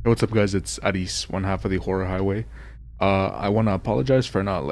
Hey, what's up, guys? It's Aris, one half of the Horror Highway. I want to apologize for not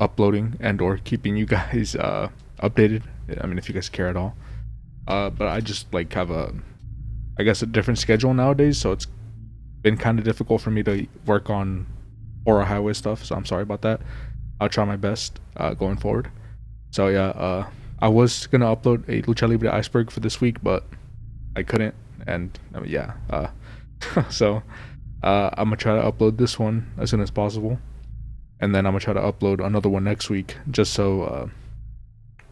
uploading and or keeping you guys updated. I mean, if you guys care at all. But I just have I guess, a different schedule nowadays, so it's been kind of difficult for me to work on Horror Highway stuff. So I'm sorry about that. I'll try my best going forward. So yeah, I was gonna upload a Lucha Libre Iceberg for this week, but I couldn't, and I mean, yeah. So I'm gonna try to upload this one as soon as possible, and then I'm gonna try to upload another one next week, just so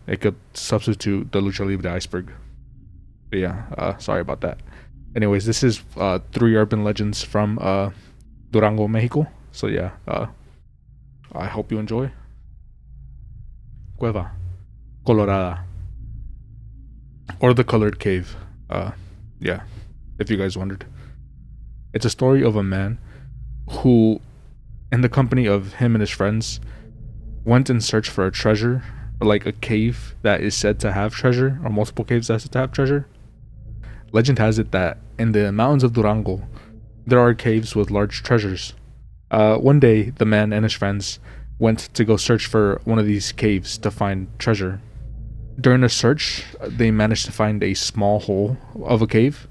it could substitute the Lucha Libre Iceberg. But yeah, sorry about that. Anyways, this is 3 urban legends from Durango, Mexico. So yeah, I hope you enjoy. Cueva Colorada, or the Colored Cave. Yeah, if you guys wondered. It's a story of a man who, in the company of him and his friends, went in search for a treasure, or like a cave that is said to have treasure, or multiple caves that are said to have treasure. Legend has it that in the mountains of Durango, there are caves with large treasures. One day, the man and his friends went to go search for one of these caves to find treasure. During the search, they managed to find a small hole of a cave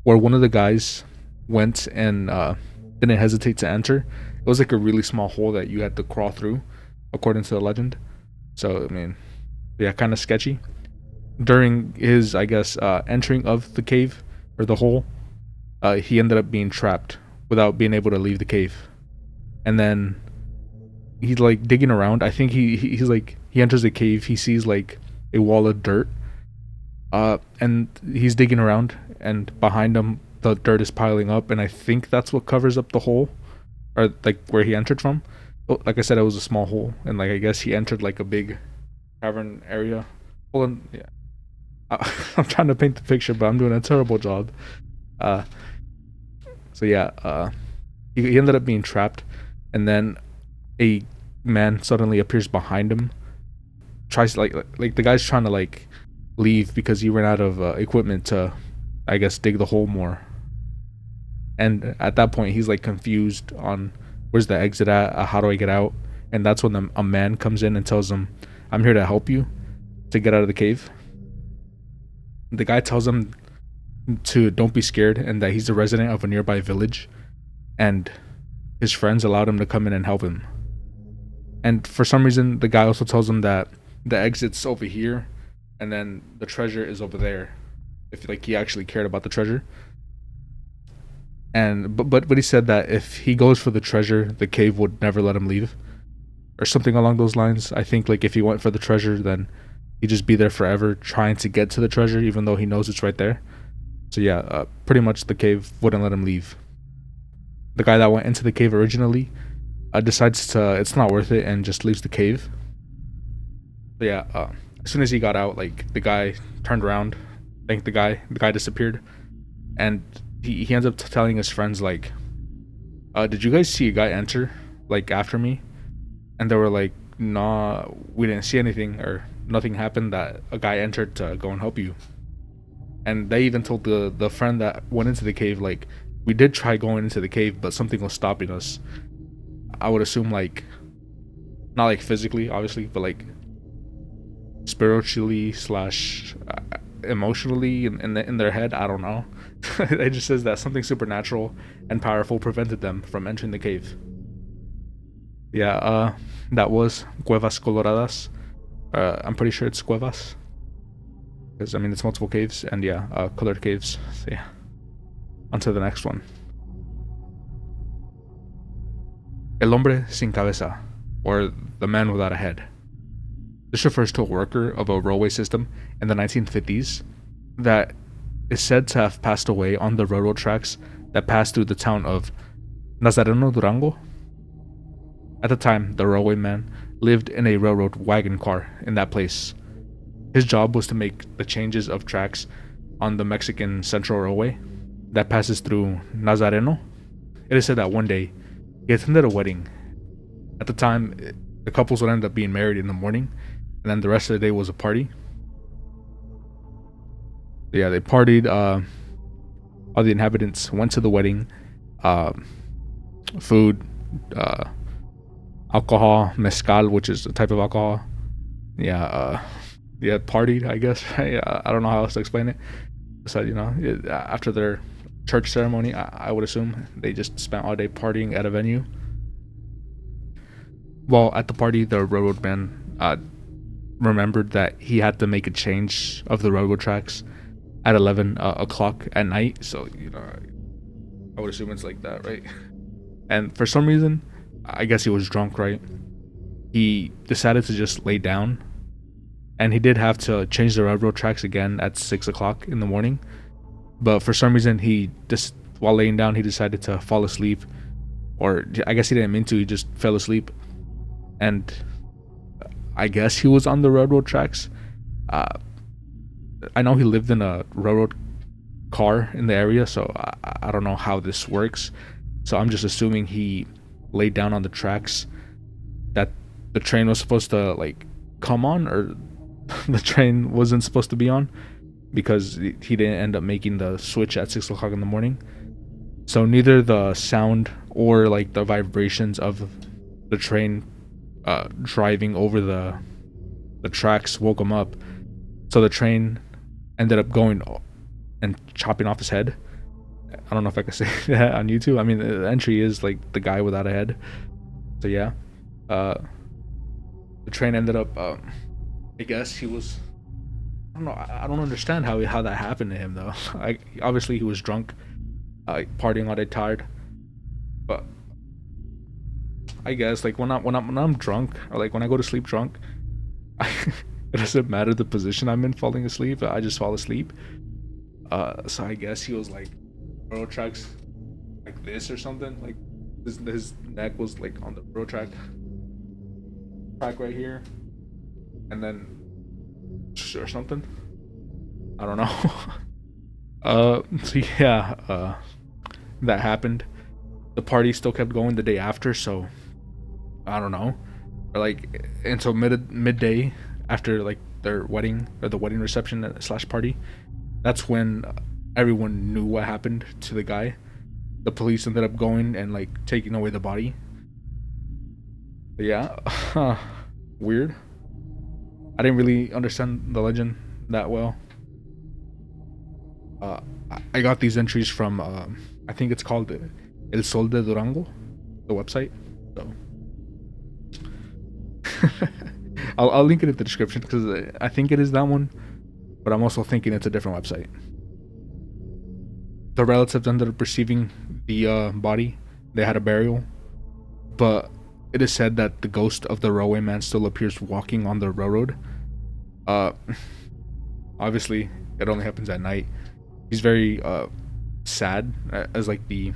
where one of the guys went and didn't hesitate to enter. It was like a really small hole that you had to crawl through, according to the legend. So, I mean, yeah, kind of sketchy. During his, I guess, entering of the cave, or the hole, he ended up being trapped without being able to leave the cave. And then he's like digging around. I think he's like, he enters the cave, he sees like a wall of dirt, and he's digging around, and behind him the dirt is piling up, and I think that's what covers up the hole, or like where he entered from. Like I said, it was a small hole, and like I guess he entered like a big cavern area. Hold on, yeah. I'm trying to paint the picture, but I'm doing a terrible job. So yeah, he ended up being trapped, and then a man suddenly appears behind him. Tries like the guy's trying to like leave because he ran out of equipment to, I guess, dig the hole more. And at that point, he's like confused on where's the exit at, how do I get out? And that's when a man comes in and tells him, "I'm here to help you to get out of the cave." The guy tells him to don't be scared, and that he's a resident of a nearby village, and his friends allowed him to come in and help him. And for some reason, the guy also tells him that the exit's over here, and then the treasure is over there, if like he actually cared about the treasure. And but he said that if he goes for the treasure, the cave would never let him leave, or something along those lines. I think like if he went for the treasure, then he'd just be there forever trying to get to the treasure, even though he knows it's right there. So yeah, pretty much the cave wouldn't let him leave. The guy that went into the cave originally decides to it's not worth it and just leaves the cave. But yeah, as soon as he got out, like the guy turned around, thanked the guy disappeared, and he ends up telling his friends like, "Did you guys see a guy enter like after me?" And they were like, "Nah, we didn't see anything, or nothing happened that a guy entered to go and help you." And they even told the friend that went into the cave like, "We did try going into the cave, but something was stopping us." I would assume like, not like physically, obviously, but like spiritually slash emotionally in their head. I don't know. It just says that something supernatural and powerful prevented them from entering the cave. Yeah, that was Cuevas Coloradas. I'm pretty sure it's Cuevas, because I mean it's multiple caves, and yeah, colored caves. So yeah, on to the next one. El hombre sin cabeza, or the man without a head. This refers to a worker of a railway system in the 1950s that is said to have passed away on the railroad tracks that passed through the town of Nazareno, Durango. At the time, the railway man lived in a railroad wagon car in that place. His job was to make the changes of tracks on the Mexican Central Railway that passes through Nazareno. It is said that one day he attended a wedding. At the time, the couples would end up being married in the morning, and then the rest of the day was a party. Yeah, they partied. All the inhabitants went to the wedding, um, food, alcohol, mezcal, which is a type of alcohol. Yeah, yeah, partied, I guess. Right? I don't know how else to explain it. So after their church ceremony, I would assume they just spent all day partying at a venue. Well, at the party, the railroad man remembered that he had to make a change of the railroad tracks at 11 o'clock at night. So I would assume it's like that, right? And for some reason, I guess he was drunk, right? He decided to just lay down, and he did have to change the railroad tracks again at 6 o'clock in the morning. But for some reason, he just while laying down, he decided to fall asleep, or I guess he didn't mean to. He just fell asleep, and I guess he was on the railroad tracks. Uh, I know he lived in a railroad car in the area, so I don't know how this works. So I'm just assuming he laid down on the tracks that the train was supposed to like come on, or the train wasn't supposed to be on, because he didn't end up making the switch at 6 o'clock in the morning. So neither the sound or like the vibrations of the train driving over the tracks woke him up. So the train ended up going and chopping off his head. I don't know if I can say that on YouTube. I mean, the entry is like the guy without a head. So yeah, the train ended up. I guess he was. I don't know. I don't understand how that happened to him though. Obviously he was drunk, partying all day tired. But I guess like when I'm drunk, or like when I go to sleep drunk, it doesn't matter the position I'm in falling asleep. I just fall asleep. So I guess he was like railroad tracks like this or something. Like his neck was like on the railroad track right here, and then or something. I don't know. So yeah, that happened. The party still kept going the day after, so I don't know, or like until midday after like their wedding, or the wedding reception slash party. That's when everyone knew what happened to the guy. The police ended up going and like taking away the body. But yeah, weird. I didn't really understand the legend that well. I got these entries from I think it's called El Sol de Durango, the website. So I'll link it in the description because I think it is that one, but I'm also thinking it's a different website. The relatives ended up receiving the body. They had a burial, but it is said that the ghost of the railway man still appears walking on the railroad. Obviously, it only happens at night. He's very sad, as like the,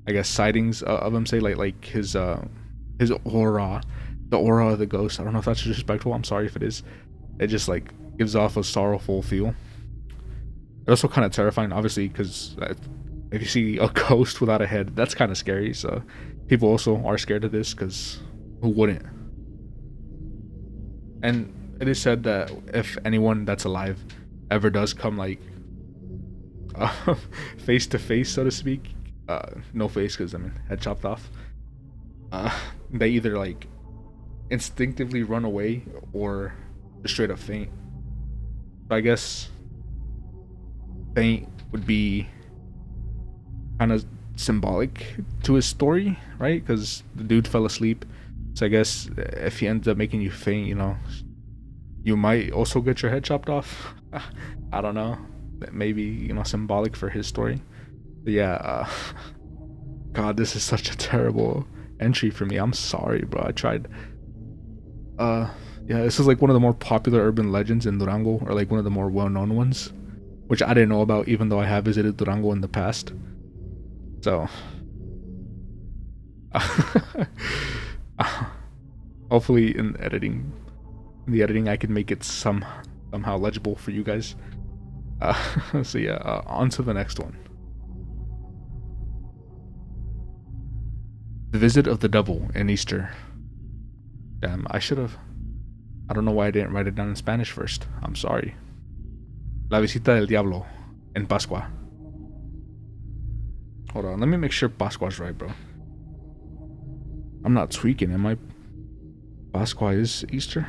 I guess, sightings of him say, like his aura, the aura of the ghost. I don't know if that's disrespectful. I'm sorry if it is. It just like gives off a sorrowful feel. It's also kind of terrifying, obviously, because if you see a ghost without a head, that's kind of scary. So people also are scared of this, because who wouldn't? And it is said that if anyone that's alive ever does come like face to face, so to speak, no face, because I mean head chopped off, they either like instinctively run away or just straight up faint. So I guess faint would be kind of symbolic to his story, right? Because the dude fell asleep. So I guess if he ends up making you faint, you might also get your head chopped off. I don't know. Maybe, symbolic for his story. But yeah, God, this is such a terrible entry for me. I'm sorry, bro. I tried. Yeah, this is like one of the more popular urban legends in Durango, or like one of the more well-known ones, which I didn't know about, even though I have visited Durango in the past. So hopefully in the editing I can make it somehow legible for you guys. So yeah, on to the next one. The Visit of the Devil in Easter. Damn, I don't know why I didn't write it down in Spanish first. I'm sorry. La Visita del Diablo en Pascua. Hold on, let me make sure Pascua's right, bro. I'm not tweaking, am I? Pascua is Easter?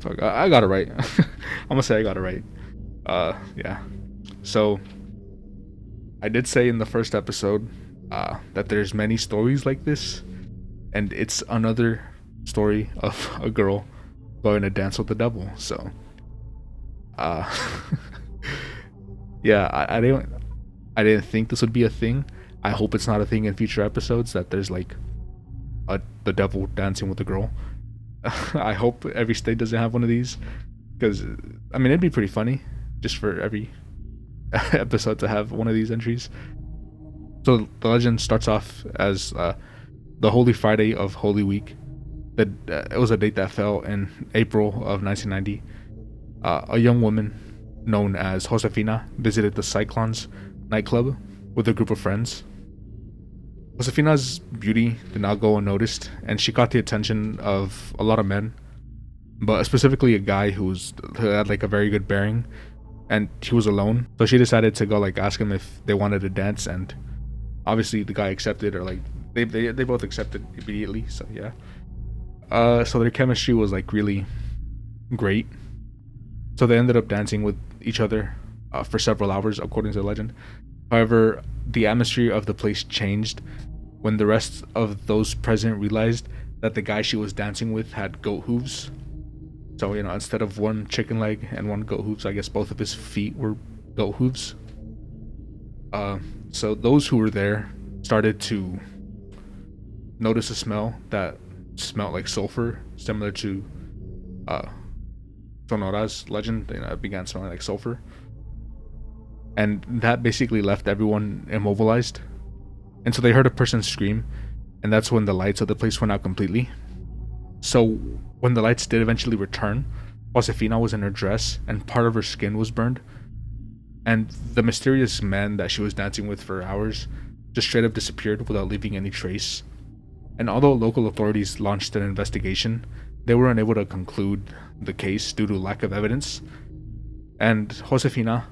Fuck, I got it right. I'm gonna say I got it right. Yeah. So, I did say in the first episode that there's many stories like this, and it's another story of a girl going to dance with the devil. So, uh, yeah, I didn't think this would be a thing. I hope it's not a thing in future episodes that there's like the devil dancing with a girl. I hope every state doesn't have one of these, because I mean it'd be pretty funny just for every episode to have one of these entries. So the legend starts off as the Holy Friday of Holy Week. That it was a date that fell in April of 1990. A young woman known as Josefina visited the Cyclones nightclub with a group of friends. Josefina's beauty did not go unnoticed, and she caught the attention of a lot of men, but specifically a guy who had like a very good bearing, and he was alone. So she decided to go like ask him if they wanted to dance, and obviously the guy accepted, or like they both accepted immediately. So yeah. So their chemistry was like really great. So they ended up dancing with each other for several hours, according to the legend. However, the atmosphere of the place changed when the rest of those present realized that the guy she was dancing with had goat hooves. So, you know, instead of one chicken leg and one goat hooves, I guess both of his feet were goat hooves. So those who were there started to notice a smell that smelled like sulfur, similar to Sonora's legend. You know, it began smelling like sulfur. And that basically left everyone immobilized. And so they heard a person scream, and that's when the lights of the place went out completely. So when the lights did eventually return, Josefina was in her dress, and part of her skin was burned. And the mysterious man that she was dancing with for hours just straight up disappeared without leaving any trace. And although local authorities launched an investigation, they were unable to conclude the case due to lack of evidence. And Josefina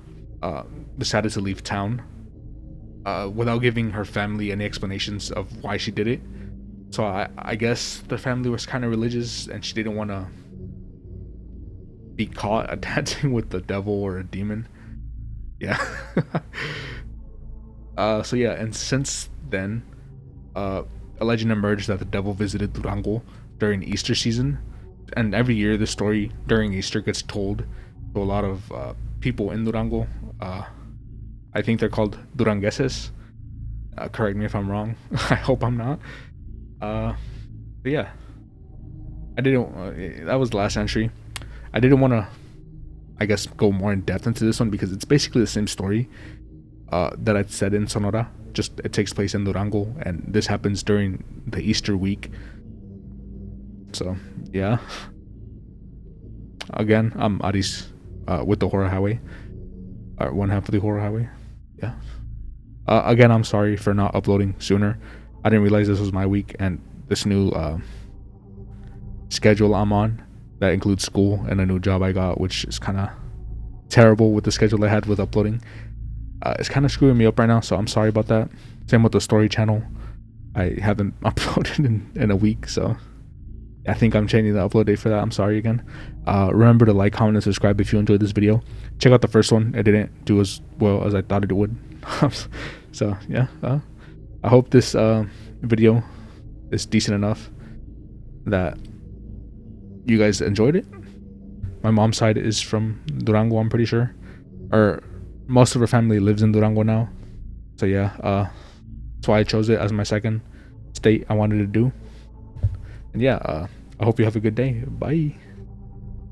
decided to leave town without giving her family any explanations of why she did it. So I guess the family was kind of religious, and she didn't want to be caught dancing with the devil or a demon. Yeah. So yeah, and since then, a legend emerged that the devil visited Durango during Easter season, and every year the story during Easter gets told to a lot of people in Durango. I think they're called Durangueses. Correct me if I'm wrong. I hope I'm not. But yeah, I didn't. That was the last entry. I didn't want to, I guess, go more in depth into this one because it's basically the same story that I said in Sonora. Just it takes place in Durango, and this happens during the Easter week. So yeah. Again, I'm Aris with the Horror Highway, or one half of the Horror Highway. Yeah. Again, I'm sorry for not uploading sooner. I didn't realize this was my week, and this new schedule I'm on that includes school and a new job I got, which is kind of terrible with the schedule I had with uploading. It's kind of screwing me up right now, so I'm sorry about that. Same with the story channel. I haven't uploaded in a week, so I think I'm changing the upload date for that. I'm sorry again. Remember to like, comment, and subscribe if you enjoyed this video. Check out the first one. It didn't do as well as I thought it would. So yeah, I hope this video is decent enough that you guys enjoyed it. My mom's side is from Durango, I'm pretty sure, or most of her family lives in Durango now. So yeah, that's why I chose it as my second state I wanted to do. And yeah, I hope you have a good day. Bye.